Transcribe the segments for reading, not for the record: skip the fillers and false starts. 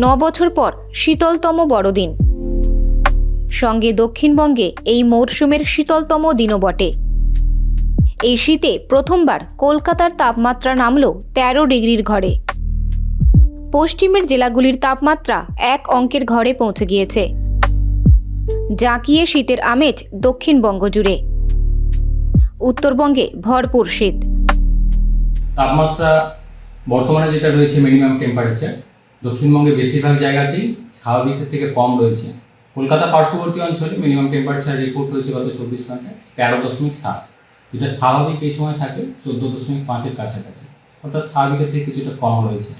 9 বছর পর শীতলতম বড়দিন, সঙ্গে দক্ষিণবঙ্গে এই মরশুমের শীতলতম দিনও বটে। এই শীতে প্রথমবার কলকাতার তাপমাত্রা নামল 13 ডিগ্রির ঘরে। পশ্চিমের জেলাগুলির তাপমাত্রা এক অঙ্কের ঘরে পৌঁছে গিয়েছে। জাঁকিয়ে শীতের আমেজ দক্ষিণবঙ্গ জুড়ে। উত্তরবঙ্গে ভরপুর শীত। তাপমাত্রা বর্তমানে যেটা রয়েছে মিনিমাম টেম্পারেচার দক্ষিণবঙ্গে বেশিরভাগ জায়গাতেই স্বাভাবিকের থেকে কম রয়েছে। কলকাতা পার্শ্ববর্তী অঞ্চলে মিনিমাম টেম্পারেচার রিপোর্ট হয়েছে গত 24 ঘন্টায় 13.7, যেটা স্বাভাবিক এই সময় থাকে 14.5-এর কাছাকাছি, অর্থাৎ স্বাভাবিকের থেকে কিছুটা কম রয়েছে।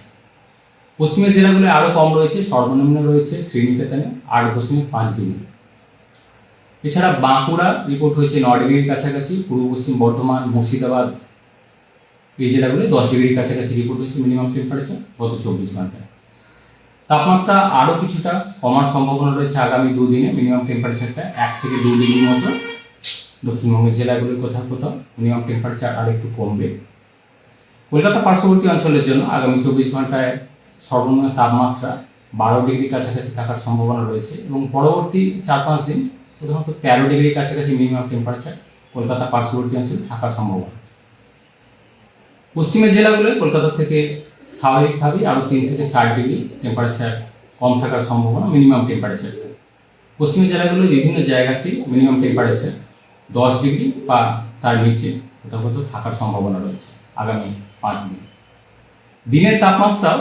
পশ্চিমের জেলাগুলো আরও কম রয়েছে, সর্বনিম্ন রয়েছে শ্রীনিকেতনে 8.5 ডিগ্রি। এছাড়া বাঁকুড়া রিপোর্ট হয়েছে 9 ডিগ্রির কাছাকাছি, পূর্ব পশ্চিম বর্ধমান, মুর্শিদাবাদ এই জেলাগুলো 10 ডিগ্রির কাছাকাছি রিপোর্ট হয়েছে মিনিমাম টেম্পারেচার গত 24 ঘন্টায়। তাপমাত্রা আরও কিছুটা কমার সম্ভাবনা রয়েছে আগামী দুদিনে। মিনিমাম টেম্পারেচারটা 1 থেকে 2 ডিগ্রির মতো দক্ষিণবঙ্গের জেলাগুলোর কোথাও কোথাও মিনিমাম টেম্পারেচার আর একটু কমবে। কলকাতা পার্শ্ববর্তী অঞ্চলের জন্য আগামী 24 ঘন্টায় সর্বনিম্ন তাপমাত্রা 12 ডিগ্রির কাছাকাছি থাকার সম্ভাবনা রয়েছে এবং পরবর্তী 4-5 দিন প্রধানত 13 ডিগ্রির কাছাকাছি মিনিমাম টেম্পারেচার কলকাতা পার্শ্ববর্তী অঞ্চলে থাকার সম্ভাবনা। পশ্চিমের জেলাগুলোয় কলকাতা থেকে স্বাভাবিকভাবেই আরও 3 থেকে 4 ডিগ্রি টেম্পারেচার কম থাকার সম্ভাবনা মিনিমাম টেম্পারেচার। পশ্চিমের জেলাগুলোর বিভিন্ন জায়গাতেই মিনিমাম টেম্পারেচার 10 ডিগ্রি বা তার নিচে কোথাও কোথাও থাকার সম্ভাবনা রয়েছে আগামী 5 দিন। দিনের তাপমাত্রা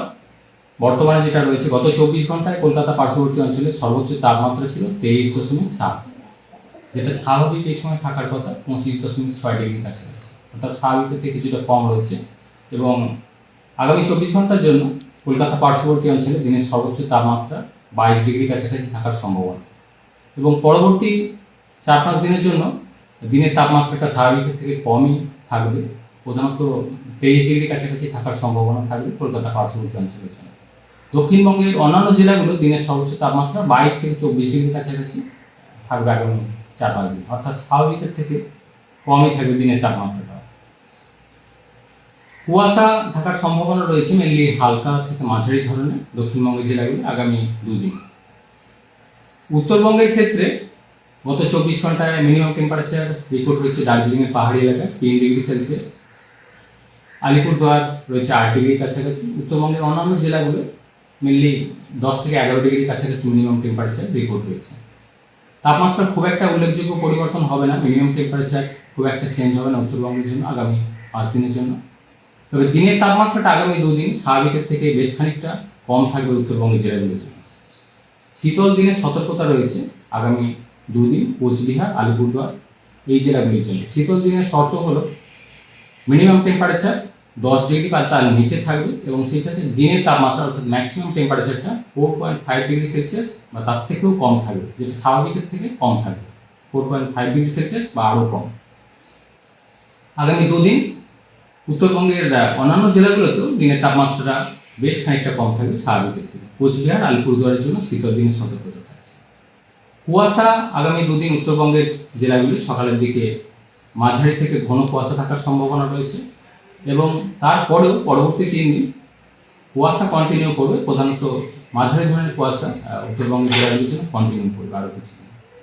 বর্তমানে যেটা রয়েছে গত 24 ঘন্টায় কলকাতা পার্শ্ববর্তী অঞ্চলে সর্বোচ্চ তাপমাত্রা ছিল 23.7, যেটা স্বাভাবিক এই সময় থাকার কথা 25.6 ডিগ্রির কাছাকাছি, অর্থাৎ স্বাভাবিকের থেকে কিছুটা কম রয়েছে। এবং আগামী 24 ঘন্টার জন্য কলকাতা পার্শ্ববর্তী অঞ্চলে দিনের সর্বোচ্চ তাপমাত্রা 22 ডিগ্রির কাছাকাছি থাকার সম্ভাবনা এবং পরবর্তী 4-5 দিনের জন্য দিনের তাপমাত্রাটা স্বাভাবিকের থেকে কমই থাকবে, প্রধানত 23 ডিগ্রির কাছাকাছি থাকার সম্ভাবনা থাকবে কলকাতা পার্শ্ববর্তী অঞ্চলের জন্য। দক্ষিণবঙ্গের অন্যান্য জেলাগুলো দিনের সর্বোচ্চ তাপমাত্রা 22 থেকে 24 ডিগ্রির কাছাকাছি থাকবে আগামী 4-5 দিন, অর্থাৎ স্বাভাবিকের থেকে কমই থাকবে দিনের তাপমাত্রাটা। কুয়াশা থাকার সম্ভাবনা রয়েছে মেনলি হালকা থেকে মাঝারি ধরনের দক্ষিণবঙ্গের জেলাগুলো আগামী 2 দিন। উত্তরবঙ্গের ক্ষেত্রে গত 24 ঘন্টায় মিনিমাম টেম্পারেচার রিপোর্ট হয়েছে দার্জিলিংয়ের পাহাড়ি এলাকায় 3 ডিগ্রি সেলসিয়াস, আলিপুরদুয়ার রয়েছে 8 ডিগ্রির কাছাকাছি। উত্তরবঙ্গের অন্যান্য জেলাগুলো মেনলি 10 থেকে 11 ডিগ্রির কাছাকাছি মিনিমাম টেম্পারেচার রিপোর্ট হয়েছে। তাপমাত্রা খুব একটা উল্লেখযোগ্য পরিবর্তন হবে না, মিনিমাম টেম্পারেচার খুব একটা চেঞ্জ হবে না উত্তরবঙ্গের জন্য আগামী 5 দিনের জন্য। তবে দিনের তাপমাত্রাটা আগামী 2 দিন স্বাভাবিকের থেকে বেশ খানিকটা কম থাকবে উত্তরবঙ্গের জেলাগুলোর জন্য। শীতল দিনের সতর্কতা রয়েছে আগামী 2 দিন কোচবিহার, আলিপুরদুয়ার এই জেলাগুলির জন্য। শীতল দিনের শর্ত হলো মিনিমাম টেম্পারেচার 10 ডিগ্রি বা তার নিচে থাকবে এবং সেই সাথে দিনের তাপমাত্রা অর্থাৎ ম্যাক্সিমাম টেম্পারেচারটা 4.5 ডিগ্রি সেলসিয়াস বা তার থেকেও কম থাকবে, যেটা স্বাভাবিকের থেকে কম থাকবে 4.5 ডিগ্রি সেলসিয়াস বা আরও কম। আগামী 2 দিন উত্তরবঙ্গের অন্যান্য জেলাগুলোতেও দিনের তাপমাত্রাটা বেশ খানিকটা কম থাকবে স্বাভাবিকের থেকে। কোচবিহার, আলিপুরদুয়ারের জন্য শীতল দিনের সতর্কতা থাকছে। কুয়াশা আগামী 2 দিন উত্তরবঙ্গের জেলাগুলি সকালের দিকে মাঝারি থেকে ঘন কুয়াশা থাকার সম্ভাবনা রয়েছে এবং তারপরেও পরবর্তী 3 দিন কুয়াশা কন্টিনিউ করবে, প্রধানত মাঝারি ধরনের কুয়াশা উত্তরবঙ্গের জেলাগুলির জন্য কন্টিনিউ করবে আরও কিছু।